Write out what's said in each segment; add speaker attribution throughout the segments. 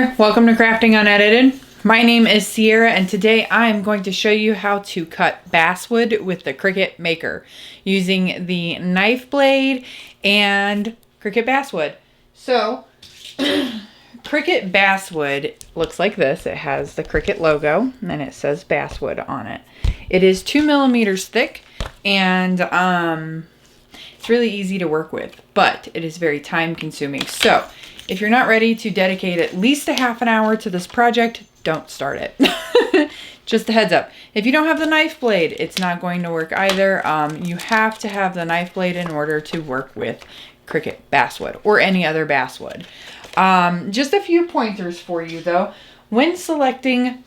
Speaker 1: there, welcome to Crafting Unedited. My name is Sierra and today I'm going to show you how to cut basswood with the Cricut Maker using the knife blade and Cricut Basswood. So, Cricut Basswood looks like this. It has the Cricut logo and it says Basswood on it. It is 2 millimeters thick and it's really easy to work with, but it is very time consuming. So, if you're not ready to dedicate at least a half an hour to this project, don't start it. Just a heads up. If you don't have the knife blade, it's not going to work either. You have to have the knife blade in order to work with Cricut Basswood or any other basswood. Just a few pointers for you though. When selecting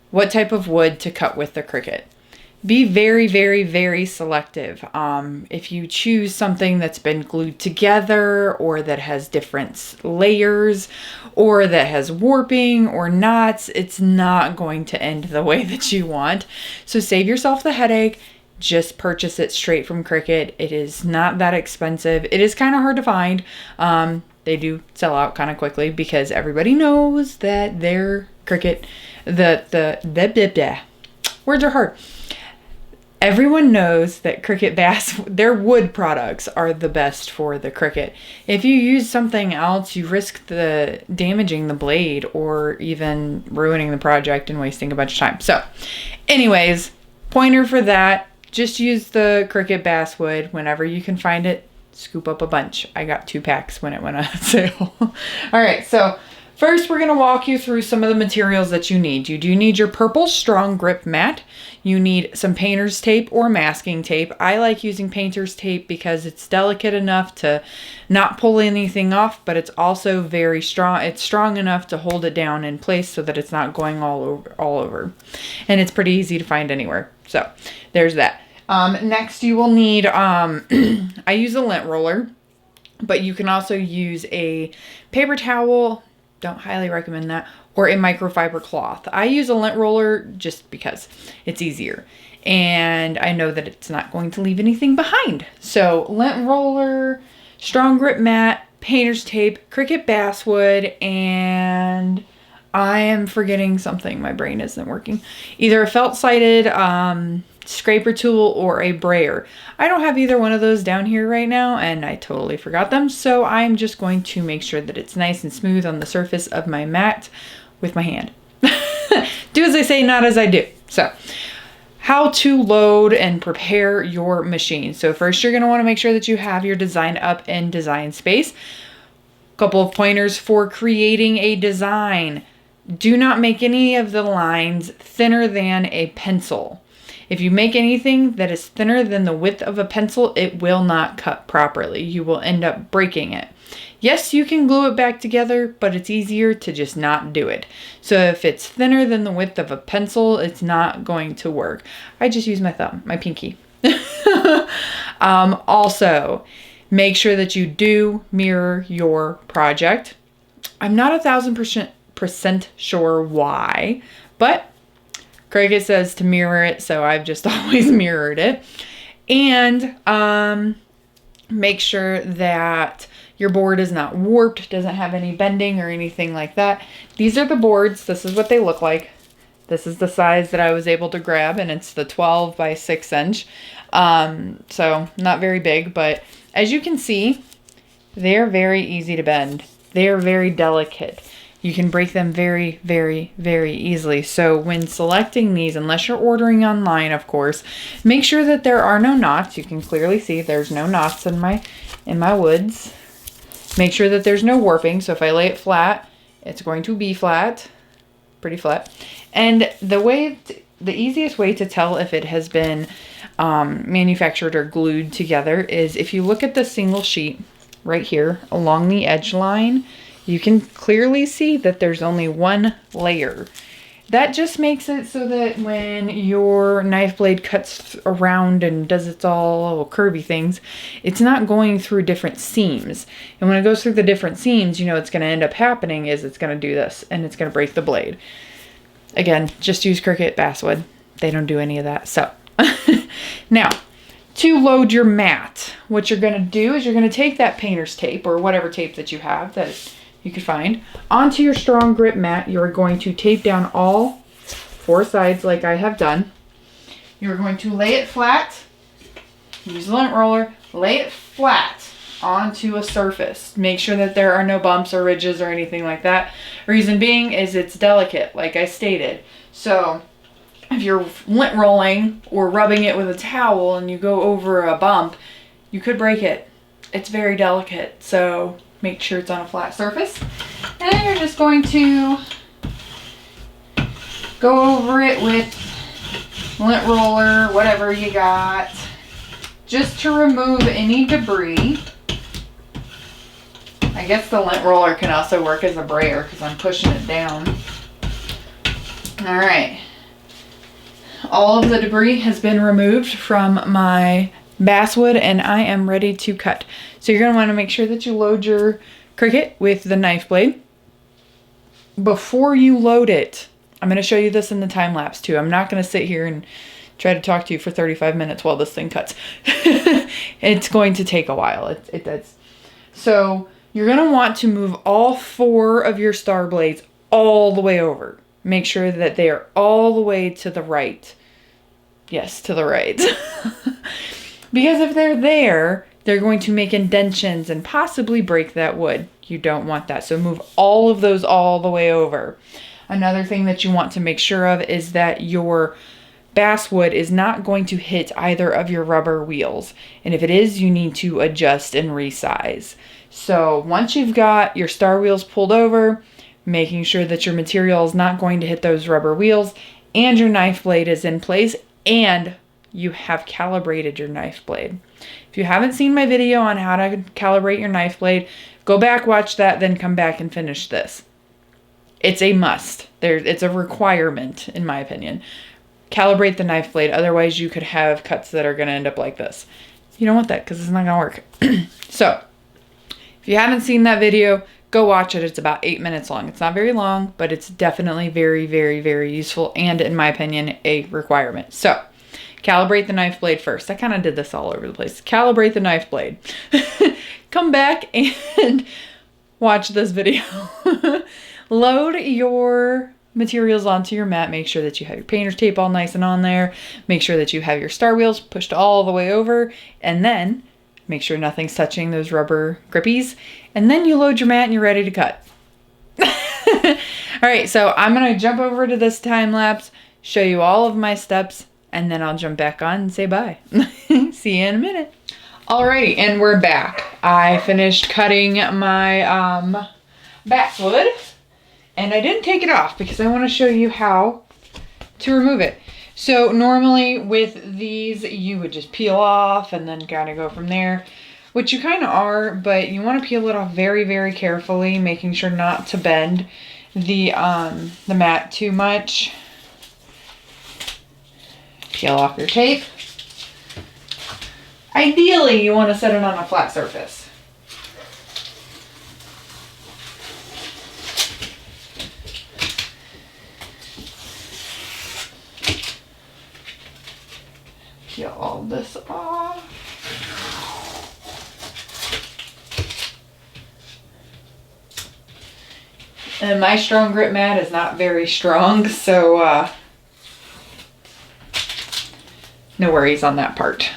Speaker 1: what type of wood to cut with the Cricut, be very, very, very selective. If you choose something that's been glued together or that has different layers or that has warping or knots, it's not going to end the way that you want. So save yourself the headache. Just purchase it straight from Cricut. It is not that expensive. It is kind of hard to find. They do sell out kind of quickly because everybody knows that their Cricut, words are hard. Everyone knows that their wood products are the best for the Cricut. If you use something else, you risk damaging the blade or even ruining the project and wasting a bunch of time. So anyways, pointer for that, just use the Cricut Basswood whenever you can find it. Scoop up a bunch. I got 2 packs when it went on sale. All right, so first we're going to walk you through some of the materials that you need. You do need your purple strong grip mat. You need some painter's tape or masking tape. I like using painter's tape because it's delicate enough to not pull anything off, but it's also very strong. It's strong enough to hold it down in place so that it's not going all over. And it's pretty easy to find anywhere. So there's that. Next you will need, I use a lint roller, but you can also use a paper towel. Don't highly recommend that. Or a microfiber cloth. I use a lint roller just because it's easier. And I know that it's not going to leave anything behind. So lint roller, strong grip mat, painter's tape, Cricut Basswood, and I am forgetting something. My brain isn't working. Either a felt-sided scraper tool or a brayer. I don't have either one of those down here right now and I totally forgot them, so I'm just going to make sure that it's nice and smooth on the surface of my mat with my hand. Do as I say, not as I do. So how to load and prepare your machine. So first you're going to want to make sure that you have your design up in Design Space. A couple of pointers for creating a design. Do not make any of the lines thinner than a pencil. If you make anything that is thinner than the width of a pencil, it will not cut properly. You will end up breaking it. Yes, you can glue it back together, but it's easier to just not do it. So if it's thinner than the width of a pencil, it's not going to work. I just use my thumb, my pinky. Also, make sure that you do mirror your project. I'm not 1,000% sure why, but Cricut says to mirror it, so I've just always mirrored it. And make sure that your board is not warped, doesn't have any bending or anything like that. These are the boards. This is what they look like. This is the size that I was able to grab, and it's the 12 by 6 inch. So not very big, but as you can see, they're very easy to bend. They're very delicate. You can break them very, very, very easily. So when selecting these, unless you're ordering online, of course, make sure that there are no knots. You can clearly see there's no knots in my woods. Make sure that there's no warping. So if I lay it flat, it's going to be flat, pretty flat. And the easiest way to tell if it has been manufactured or glued together is if you look at the single sheet right here along the edge line, you can clearly see that there's only one layer. That just makes it so that when your knife blade cuts around and does its all little curvy things, it's not going through different seams. And when it goes through the different seams, you know what's going to end up happening is it's going to do this and it's going to break the blade. Again, just use Cricut Basswood. They don't do any of that. So now, to load your mat, what you're going to do is you're going to take that painter's tape or whatever tape that you have that you could find. Onto your strong grip mat, you're going to tape down all 4 sides like I have done. You're going to lay it flat, use the lint roller, lay it flat onto a surface. Make sure that there are no bumps or ridges or anything like that. Reason being is it's delicate, like I stated. So if you're lint rolling or rubbing it with a towel and you go over a bump, you could break it. It's very delicate, so make sure it's on a flat surface. And then you're just going to go over it with lint roller, whatever you got, just to remove any debris. I guess the lint roller can also work as a brayer because I'm pushing it down. All right. All of the debris has been removed from my basswood and I am ready to cut. So you're going to want to make sure that you load your Cricut with the knife blade. Before you load it, I'm going to show you this in the time lapse too. I'm not going to sit here and try to talk to you for 35 minutes while this thing cuts. It's going to take a while. It does. So you're going to want to move all 4 of your star blades all the way over. Make sure that they are all the way to the right. Yes, to the right. Because if they're there, they're going to make indentions and possibly break that wood. You don't want that. So move all of those all the way over. Another thing that you want to make sure of is that your basswood is not going to hit either of your rubber wheels. And if it is, you need to adjust and resize. So once you've got your star wheels pulled over, making sure that your material is not going to hit those rubber wheels and your knife blade is in place and you have calibrated your knife blade. If you haven't seen my video on how to calibrate your knife blade, go back, watch that, then come back and finish this. It's a must. It's a requirement, in my opinion. Calibrate the knife blade, otherwise you could have cuts that are going to end up like this. You don't want that because it's not going to work. So, if you haven't seen that video, go watch it. It's about 8 minutes long. It's not very long, but it's definitely very, very, very useful and, in my opinion, a requirement. So, calibrate the knife blade first. I kind of did this all over the place. Calibrate the knife blade. Come back and watch this video. Load your materials onto your mat. Make sure that you have your painter's tape all nice and on there. Make sure that you have your star wheels pushed all the way over. And then make sure nothing's touching those rubber grippies. And then you load your mat and you're ready to cut. All right, so I'm going to jump over to this time lapse, show you all of my steps, and then I'll jump back on and say bye. See you in a minute. Alrighty, and we're back. I finished cutting my basswood, and I didn't take it off because I want to show you how to remove it. So normally with these, you would just peel off and then kind of go from there, which you kind of are, but you want to peel it off very, very carefully, making sure not to bend the mat too much. Peel off your tape. Ideally, you want to set it on a flat surface. Peel all this off. And my strong grip mat is not very strong, so no worries on that part.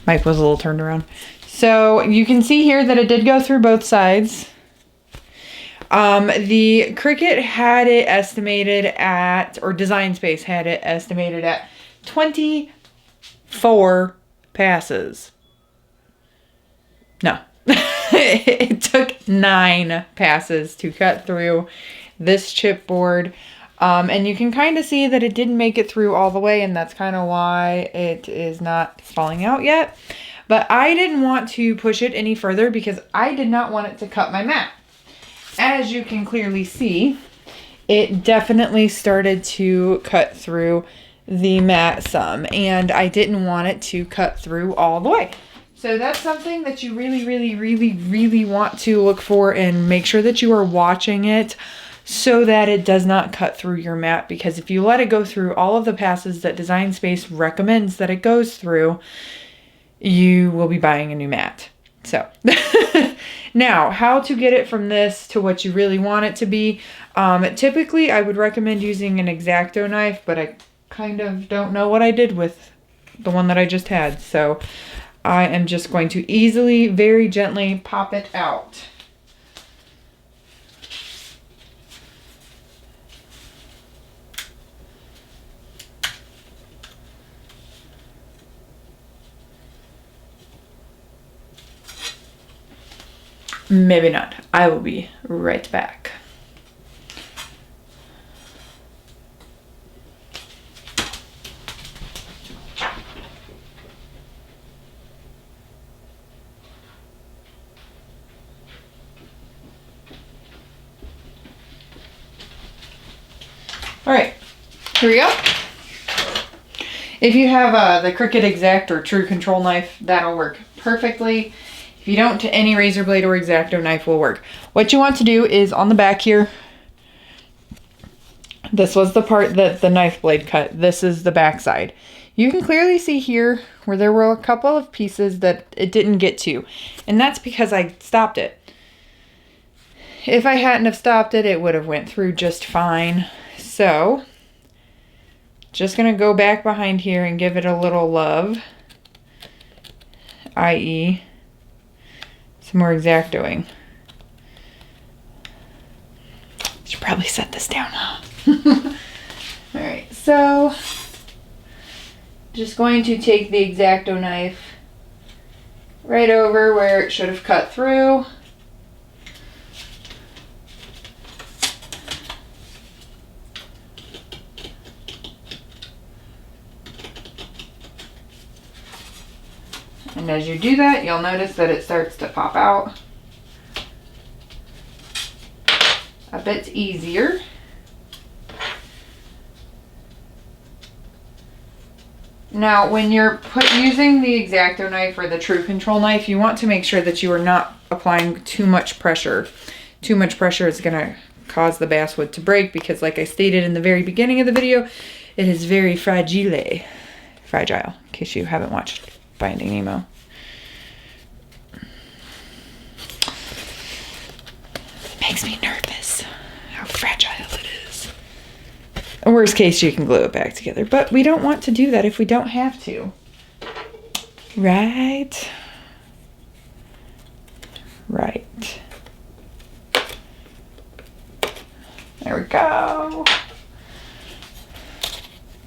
Speaker 1: Mike was a little turned around. So you can see here that it did go through both sides. The Cricut had it estimated at, or Design Space had it estimated at 24 passes. No. It took 9 passes to cut through this chipboard. And you can kind of see that it didn't make it through all the way, and that's kind of why it is not falling out yet. But I didn't want to push it any further because I did not want it to cut my mat. As you can clearly see, it definitely started to cut through the mat some, and I didn't want it to cut through all the way. So that's something that you really, really, really, really want to look for and make sure that you are watching it so that it does not cut through your mat, because if you let it go through all of the passes that Design Space recommends that it goes through, you will be buying a new mat. So now how to get it from this to what you really want it to be. Typically I would recommend using an X-Acto knife, but I kind of don't know what I did with the one that I just had. So I am just going to easily, very gently pop it out. Maybe not. I will be right back. All right, here we go. If you have the Cricut Exact or True Control knife, that'll work perfectly. If you don't, any razor blade or X-Acto knife will work. What you want to do is on the back here, this was the part that the knife blade cut. This is the back side. You can clearly see here where there were a couple of pieces that it didn't get to, and that's because I stopped it. If I hadn't have stopped it, it would have went through just fine. So, just gonna go back behind here and give it a little love, i.e. some more X-Actoing. Should probably set this down, huh? Alright, so just going to take the X-Acto knife right over where it should have cut through. And as you do that, you'll notice that it starts to pop out a bit easier. Now, when you're using the X-Acto knife or the True Control knife, you want to make sure that you are not applying too much pressure. Too much pressure is going to cause the basswood to break because, like I stated in the very beginning of the video, it is very fragile, in case you haven't watched Finding Nemo. Makes me nervous how fragile it is. In worst case, you can glue it back together, but we don't want to do that if we don't have to. Right? Right. There we go.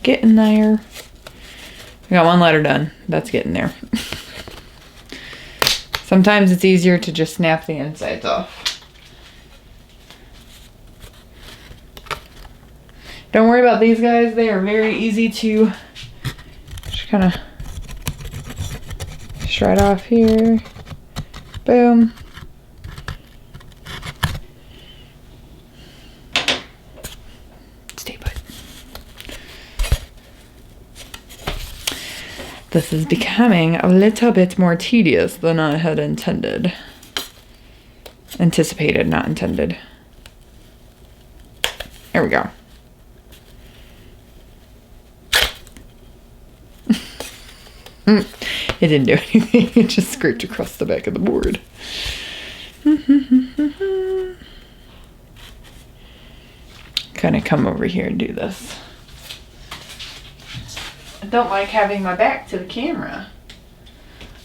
Speaker 1: Getting there. We got one letter done. That's getting there. Sometimes it's easier to just snap the insides off. Don't worry about these guys. They are very easy to just kind of shred off here. Boom. Stay put. This is becoming a little bit more tedious than I had intended. Anticipated, not intended. There we go. It didn't do anything. It just scraped across the back of the board. Kind of come over here and do this. I don't like having my back to the camera,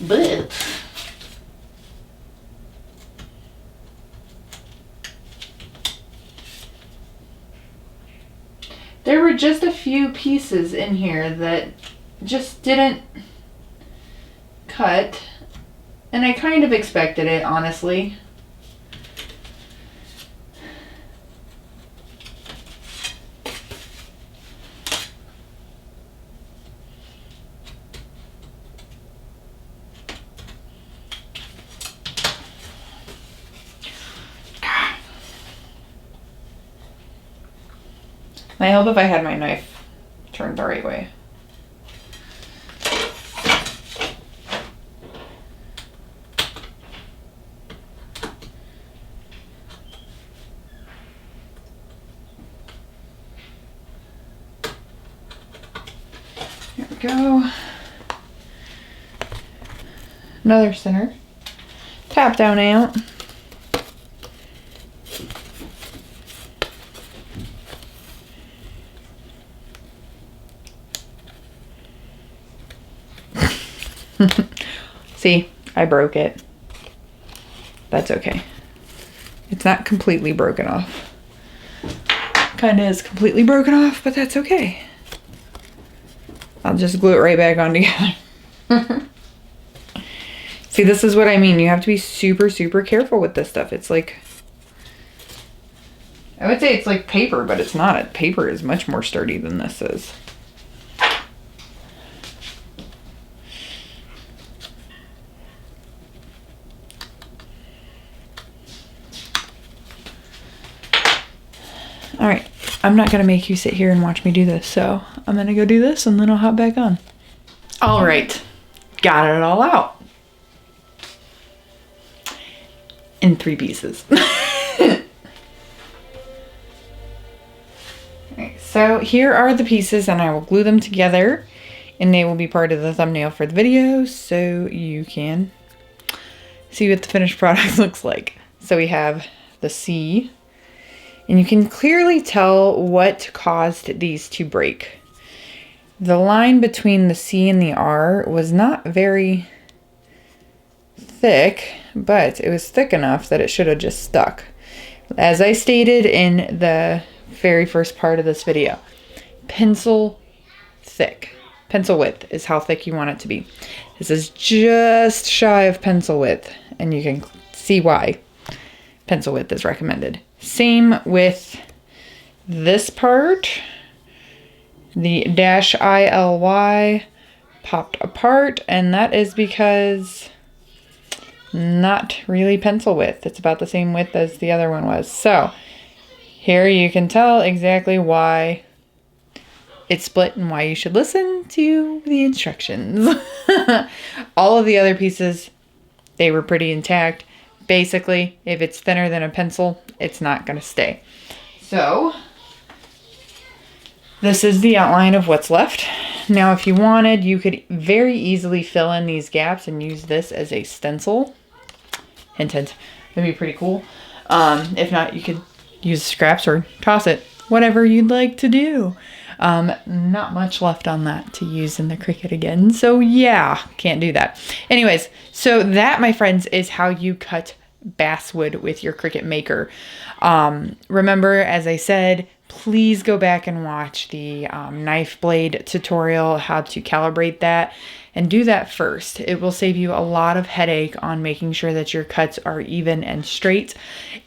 Speaker 1: but there were just a few pieces in here that just didn't cut, and I kind of expected it, honestly. I hope if I had my knife turned the right way. There we go. Another center. top down out. See, I broke it. That's okay. It's not completely broken off. Kind of is completely broken off, but that's okay. I'll just glue it right back on together. See, this is what I mean. You have to be super, super careful with this stuff. It's like, I would say it's like paper, but it's not. Paper is much more sturdy than this is. All right, I'm not gonna make you sit here and watch me do this, so I'm gonna go do this and then I'll hop back on. All right, got it all out. In 3 pieces. Alright, so here are the pieces and I will glue them together and they will be part of the thumbnail for the video so you can see what the finished product looks like. So we have the C, and you can clearly tell what caused these to break. The line between the C and the R was not very thick, but it was thick enough that it should have just stuck. As I stated in the very first part of this video, pencil thick. Pencil width is how thick you want it to be. This is just shy of pencil width, and you can see why pencil width is recommended. Same with this part. The -ILY popped apart, and that is because not really pencil width. It's about the same width as the other one was. So here you can tell exactly why it split and why you should listen to the instructions. All of the other pieces, they were pretty intact. Basically, if it's thinner than a pencil, it's not going to stay. So this is the outline of what's left. Now, if you wanted, you could very easily fill in these gaps and use this as a stencil. Hint, hint. That'd be pretty cool. If not, you could use scraps or toss it. Whatever you'd like to do. Not much left on that to use in the Cricut again. So yeah, can't do that. Anyways, so that, my friends, is how you cut basswood with your Cricut Maker. Remember, as I said, please go back and watch the knife blade tutorial, how to calibrate that, and do that first. It will save you a lot of headache on making sure that your cuts are even and straight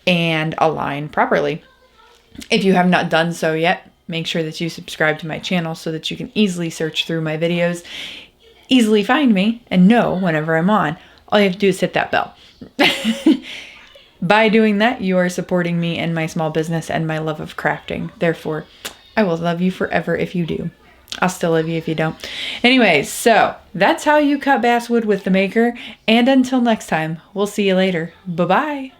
Speaker 1: and align properly. If you have not done so yet, make sure that you subscribe to my channel so that you can easily search through my videos, easily find me, and know whenever I'm on. All you have to do is hit that bell. By doing that, you are supporting me and my small business and my love of crafting. Therefore, I will love you forever if you do. I'll still love you if you don't. Anyways, so that's how you cut basswood with the Maker. And until next time, we'll see you later. Bye-bye.